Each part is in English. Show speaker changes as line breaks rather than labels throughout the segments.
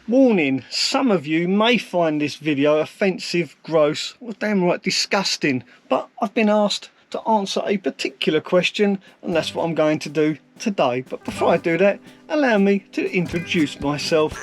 Warning, some of you may find this video offensive, gross, or damn right disgusting, but I've been asked to answer a particular question and that's what I'm going to do today. But before I do that, allow me to introduce myself.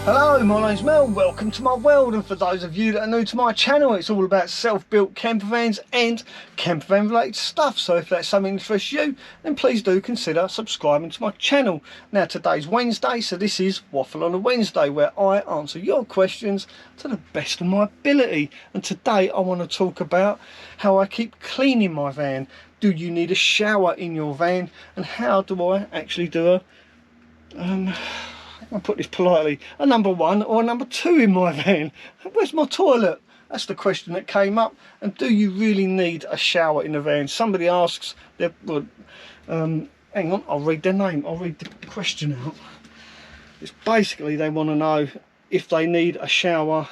Hello, my name's Mel, welcome to my world, and for those of you that are new to my channel, it's all about self-built campervans and campervan related stuff. So if that's something that interests you, then please do consider subscribing to my channel. Now today's Wednesday, so this is Waffle on a Wednesday, where I answer your questions to the best of my ability. And today I want to talk about how I keep cleaning my van. Do you need a shower in your van? And how do I actually do a I'll put this politely, a number 1 or a number 2 in my van? Where's my toilet? That's the question that came up. And do you really need a shower in the van? Somebody asks, well, hang on, I'll read their name, I'll read the question out. It's basically they want to know if they need a shower.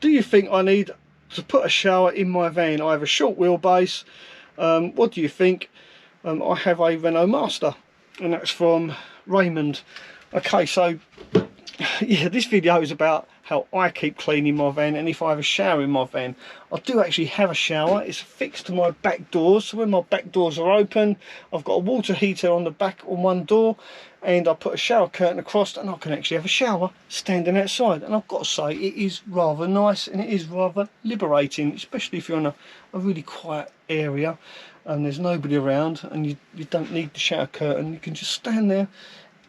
Do you think I need to put a shower in my van? I have a short wheelbase. What do you think? I have a Renault Master, and that's from Raymond. Okay, so yeah, this video is about how I keep cleaning my van and if I have a shower in my van. I do actually have a shower. It's fixed to my back doors, so when my back doors are open, I've got a water heater on the back on one door, and I put a shower curtain across, and I can actually have a shower standing outside. And I've got to say, it is rather nice and it is rather liberating, especially if you're in a really quiet area and there's nobody around and you don't need the shower curtain. You can just stand there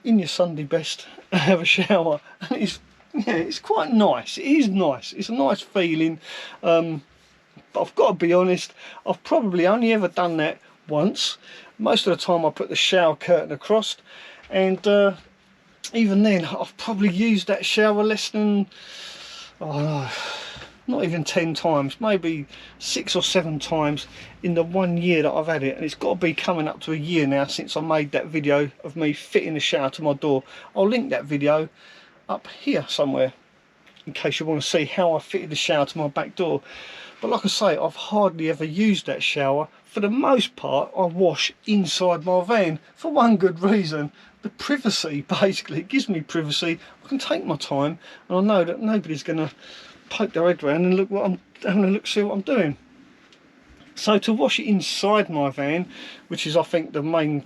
in your Sunday best and have a shower, and it's quite nice. It is nice, it's a nice feeling. But I've got to be honest, I've probably only ever done that once. Most of the time I put the shower curtain across, and even then I've probably used that shower less than, not even 10 times, maybe 6 or 7 times in the 1 year that I've had it. And it's got to be coming up to a year now since I made that video of me fitting the shower to my door. I'll link that video up here somewhere in case you want to see how I fitted the shower to my back door. But like I say, I've hardly ever used that shower. For the most part, I wash inside my van for one good reason: the privacy. Basically, it gives me privacy. I can take my time, and I know that nobody's going to poke their head around and look what I'm having a look, see what I'm doing. So to wash it inside my van, which is I think the main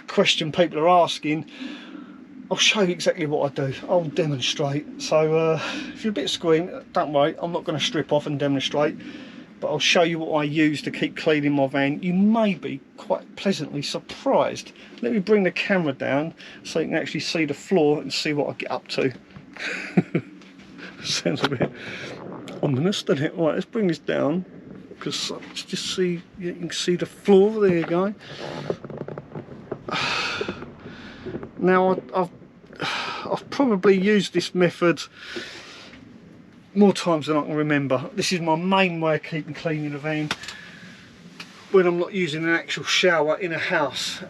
question people are asking, I'll show you exactly what I do. I'll demonstrate. So if you're a bit squeamy, don't worry, I'm not going to strip off and demonstrate, but I'll show you what I use to keep cleaning my van. You may be quite pleasantly surprised. Let me bring the camera down so you can actually see the floor and see what I get up to. Sounds a bit ominous, doesn't it? Right, let's bring this down, because just see, you can see the floor. There you go. Now I've probably used this method more times than I can remember. This is my main way of keeping clean in a van when I'm not using an actual shower in a house,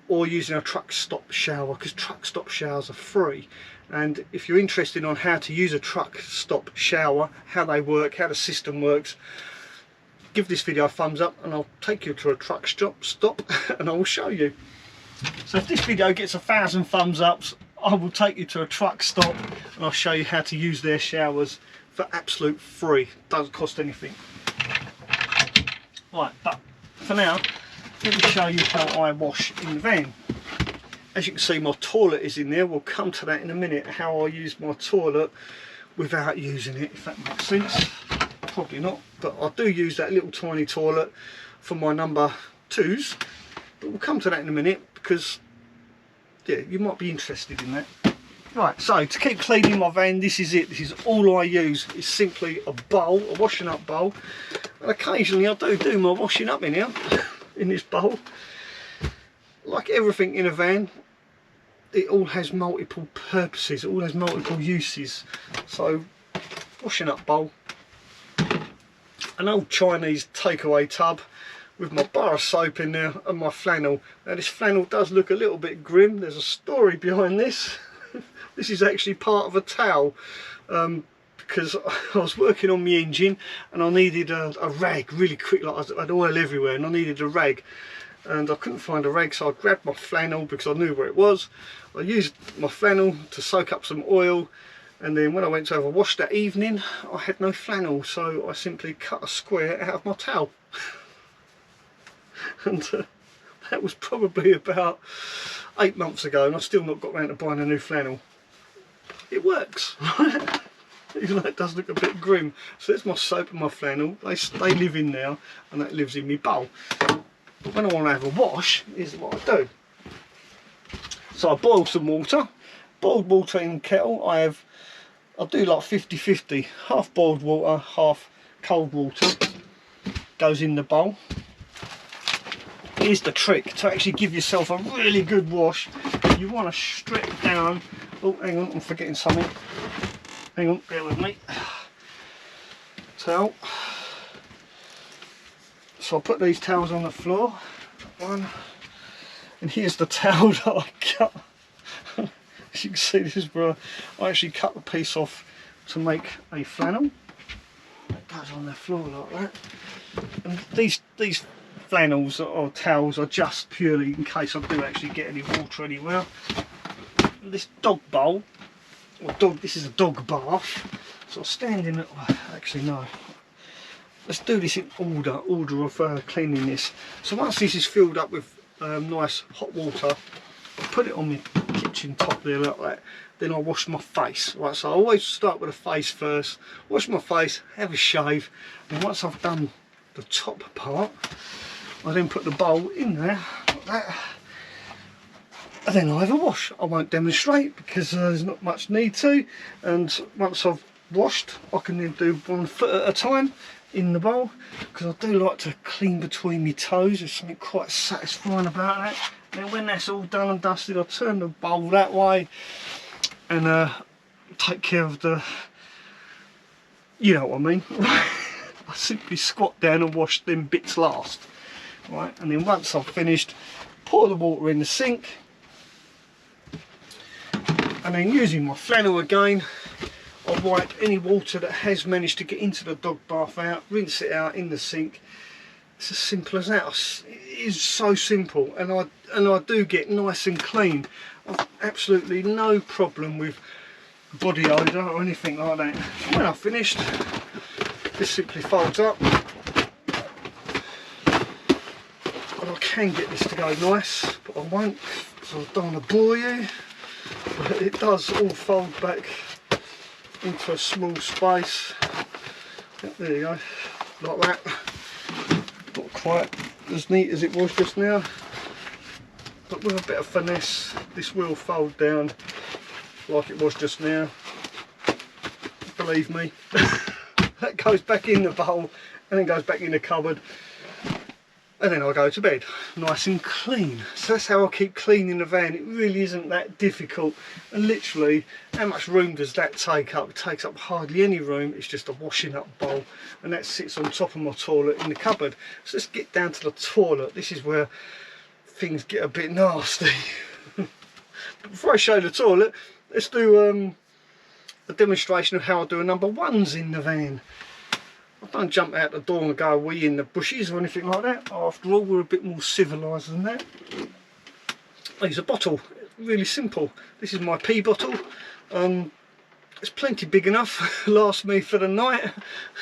or using a truck stop shower, because truck stop showers are free. And if you're interested on how to use a truck stop shower, how they work, how the system works, give this video a thumbs up and I'll take you to a truck stop and I will show you. So if this video gets 1,000 thumbs ups, I will take you to a truck stop and I'll show you how to use their showers for absolute free. Doesn't cost anything. Right, but for now, let me show you how I wash in the van. As you can see, my toilet is in there. We'll come to that in a minute, how I use my toilet without using it, if that makes sense. Probably not, but I do use that little tiny toilet for my number 2s. But we'll come to that in a minute, because yeah, you might be interested in that. Right, so to keep cleaning my van, this is it. This is all I use. It's simply a bowl, a washing up bowl. And occasionally I do my washing up in here, in this bowl. Like everything in a van, it all has multiple purposes, it all has multiple uses. So, washing up bowl, an old Chinese takeaway tub with my bar of soap in there and my flannel. Now this flannel does look a little bit grim, there's a story behind this. This is actually part of a towel, because I was working on my engine and I needed a rag really quick. Like I had oil everywhere and I needed a rag, and I couldn't find a rag, so I grabbed my flannel because I knew where it was. I used my flannel to soak up some oil, and then when I went to have a wash that evening I had no flannel, so I simply cut a square out of my towel. And that was probably about 8 months ago, and I've still not got round to buying a new flannel. It works, right? Even though it does look a bit grim. So there's my soap and my flannel. They live in now, and that lives in my bowl. But when I want to have a wash, here's what I do. So I boil some water, boiled water in the kettle. I do like 50-50, half boiled water, half cold water goes in the bowl. Here's the trick to actually give yourself a really good wash. You want to strip down. Oh, hang on, I'm forgetting something. Hang on, bear with me. Towel. So I put these towels on the floor. One. And here's the towel that I cut. As you can see, this is where I actually cut the piece off to make a flannel. It goes on the floor like that. And these flannels or towels are just purely in case I do actually get any water anywhere. And this dog bowl, this is a dog bath, so I'll stand in it. Actually no, let's do this in order of cleaning this. So once this is filled up with nice hot water, I'll put it on my kitchen top there like that. Then I wash my face. Right, so I always start with the face first, wash my face, have a shave, and once I've done the top part, I then put the bowl in there like that, and then I have a wash. I won't demonstrate because there's not much need to, and once I've washed I can then do 1 foot at a time in the bowl, because I do like to clean between my toes. There's something quite satisfying about that. And then when that's all done and dusted, I turn the bowl that way and take care of the, you know what I mean. I simply squat down and wash them bits last. Right, and then once I've finished, pour the water in the sink, and then using my flannel again, I'll wipe any water that has managed to get into the dog bath out, rinse it out in the sink. It's as simple as that. It is so simple, and I do get nice and clean. I've absolutely no problem with body odour or anything like that. When I've finished, this simply folds up. I can get this to go nice, but I won't, so I don't want to bore you. But it does all fold back into a small space. There you go, like that. Not quite as neat as it was just now, but with a bit of finesse, this will fold down like it was just now. Believe me. That goes back in the bowl and then goes back in the cupboard. And then I go to bed, nice and clean. So that's how I keep cleaning the van. It really isn't that difficult. And literally, how much room does that take up? It takes up hardly any room. It's just a washing up bowl, and that sits on top of my toilet in the cupboard. So let's get down to the toilet. This is where things get a bit nasty. But before I show the toilet, let's do a demonstration of how I do a number ones in the van. I don't jump out the door and go wee in the bushes or anything like that. After all, we're a bit more civilised than that. I use a bottle, really simple. This is my pee bottle. It's plenty big enough, lasts me for the night,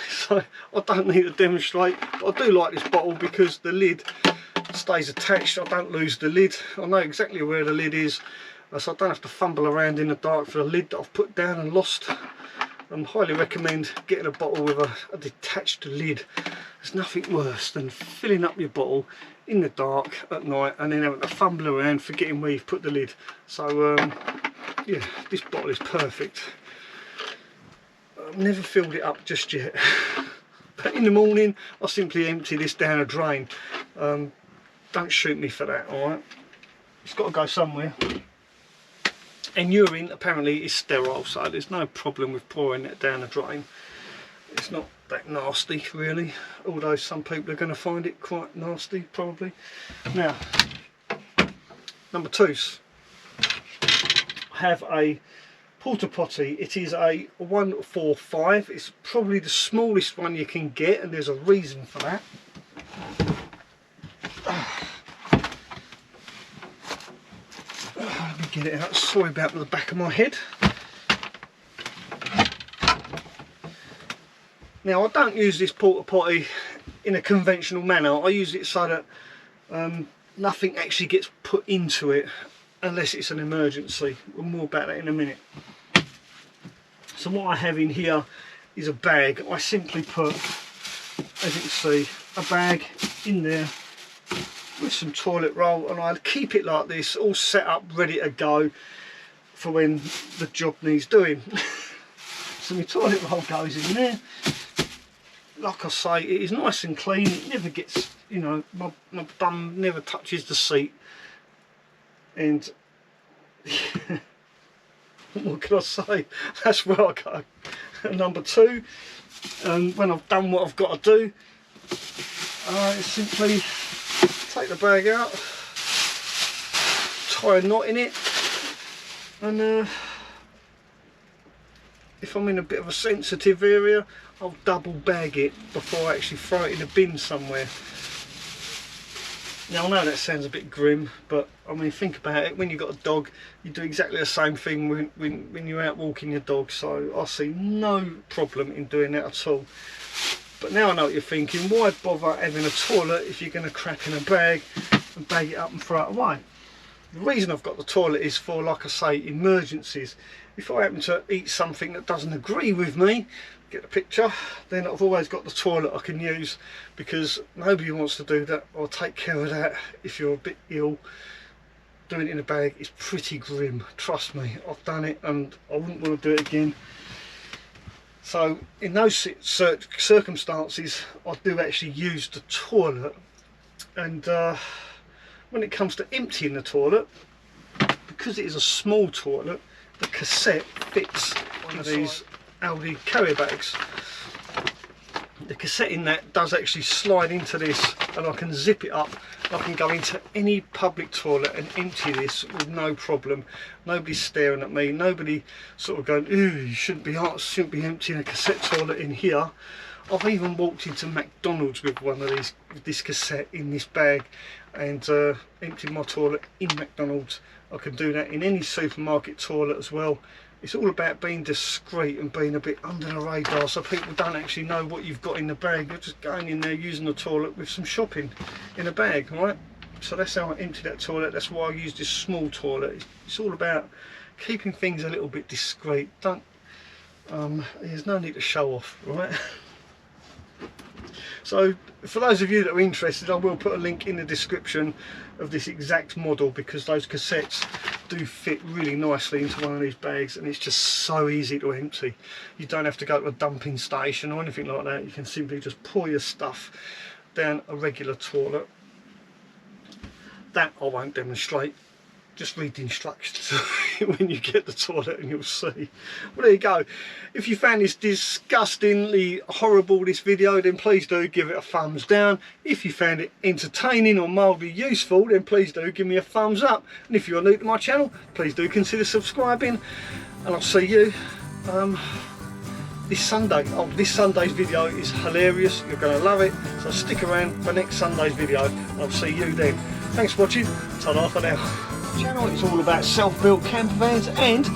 so I don't need to demonstrate. But I do like this bottle because the lid stays attached. I don't lose the lid. I know exactly where the lid is, so I don't have to fumble around in the dark for the lid that I've put down and lost. I highly recommend getting a bottle with a detached lid. There's nothing worse than filling up your bottle in the dark at night and then having to fumble around forgetting where you've put the lid. So yeah, this bottle is perfect. I've never filled it up just yet. But in the morning I simply empty this down a drain. Don't shoot me for that, alright? It's got to go somewhere. And urine apparently is sterile, so there's no problem with pouring it down the drain. It's not that nasty really, although some people are going to find it quite nasty probably. Now, number twos. I have a Porta Potti. It is a 145. It's probably the smallest one you can get, and there's a reason for that. Let me get it out. Sorry about the back of my head. Now, I don't use this porta potty in a conventional manner. I use it so that nothing actually gets put into it unless it's an emergency. We'll more about that in a minute. So what I have in here is a bag. I simply put, as you can see, a bag in there with some toilet roll, and I keep it like this, all set up, ready to go for when the job needs doing. So my toilet roll goes in there. Like I say, it is nice and clean. It never gets, you know, my bum never touches the seat. And what can I say? That's where I go. And number two, when I've done what I've got to do, I simply take the bag out, tie a knot in it, and if I'm in a bit of a sensitive area, I'll double bag it before I actually throw it in a bin somewhere. Now I know that sounds a bit grim, but I mean, think about it. When you've got a dog, you do exactly the same thing when you're out walking your dog, so I see no problem in doing that at all. But now I know what you're thinking, why bother having a toilet if you're going to crap in a bag and bag it up and throw it away? The reason I've got the toilet is for, like I say, emergencies. If I happen to eat something that doesn't agree with me, get the picture, then I've always got the toilet I can use, because nobody wants to do that or take care of that if you're a bit ill. Doing it in a bag is pretty grim, trust me. I've done it and I wouldn't want to do it again. So in those circumstances, I do actually use the toilet. And when it comes to emptying the toilet, because it is a small toilet, the cassette fits one of these Aldi carrier bags. The cassette in that does actually slide into this, and I can zip it up. I can go into any public toilet and empty this with no problem. Nobody's staring at me, nobody sort of going, ooh, you shouldn't be emptying a cassette toilet in here. I've even walked into McDonald's with one of these, with this cassette in this bag, and emptied my toilet in McDonald's. I can do that in any supermarket toilet as well. It's all about being discreet and being a bit under the radar, so people don't actually know what you've got in the bag. You're just going in there using the toilet with some shopping in a bag, right? So that's how I empty that toilet. That's why I use this small toilet. It's all about keeping things a little bit discreet. There's no need to show off, right? So for those of you that are interested, I will put a link in the description of this exact model, because those cassettes do fit really nicely into one of these bags, and it's just so easy to empty. You don't have to go to a dumping station or anything like that. You can simply just pour your stuff down a regular toilet. That I won't demonstrate. Just read the instructions when you get the toilet and you'll see. Well, there you go. If you found this disgustingly horrible, this video, then please do give it a thumbs down. If you found it entertaining or mildly useful, then please do give me a thumbs up. And if you're new to my channel, please do consider subscribing. And I'll see you this Sunday. Oh, this Sunday's video is hilarious. You're going to love it. So stick around for next Sunday's video. And I'll see you then. Thanks for watching. Ta-ra for now. Channel, it's all about self-built camper vans and